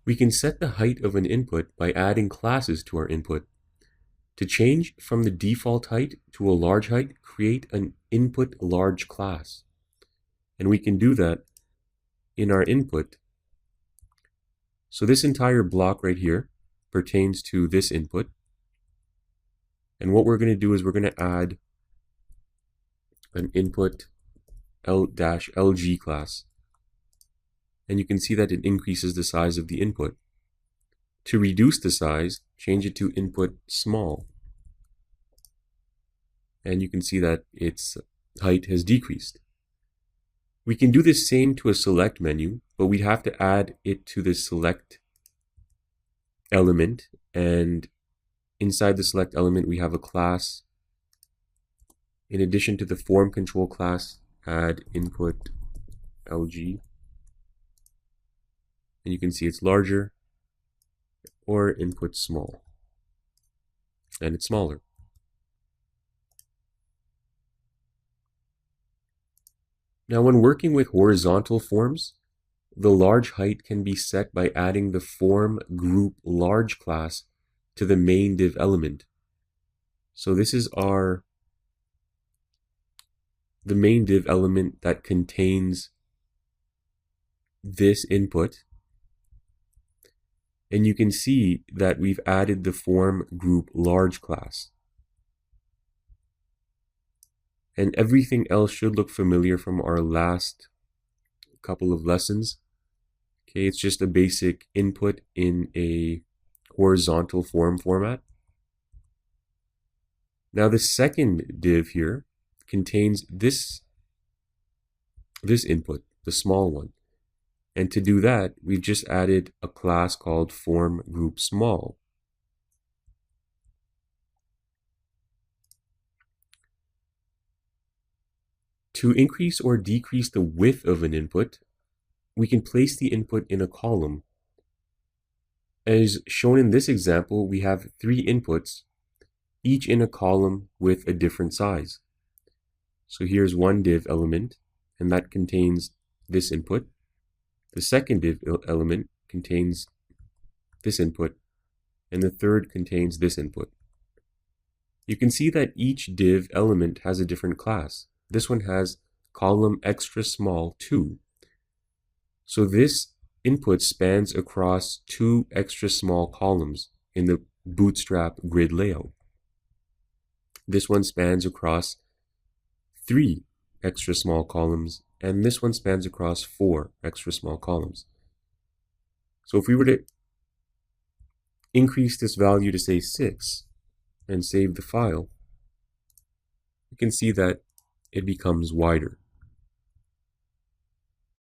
We can set the height of an input by adding classes to our input. To change from the default height to a large height, create an input large class. And we can do that in our input. So this entire block right here pertains to this input. And what we're going to do is we're going to add an input L-LG class. And you can see that it increases the size of the input. To reduce the size, change it to input small. And you can see that its height has decreased. We can do the same to a select menu, but we'd have to add it to the select element. And inside the select element, we have a class. In addition to the form control class, add input LG. And you can see it's larger, or input small, and it's smaller. Now when working with horizontal forms, the large height can be set by adding the form group large class to the main div element. So this is the main div element that contains this input. And you can see that we've added the form group large class. And everything else should look familiar from our last couple of lessons. Okay, it's just a basic input in a horizontal form format. Now the second div here contains this input, the small one. And to do that, we've just added a class called form group small. To increase or decrease the width of an input, we can place the input in a column. As shown in this example, we have 3 inputs, each in a column with a different size. So here's one div element, and that contains this input. The second div element contains this input, and the third contains this input. You can see that each div element has a different class. This one has column extra small 2. So this input spans across 2 extra small columns in the Bootstrap grid layout. This one spans across 3 extra small columns, and this one spans across 4 extra small columns. So if we were to increase this value to say 6 and save the file, you can see that it becomes wider.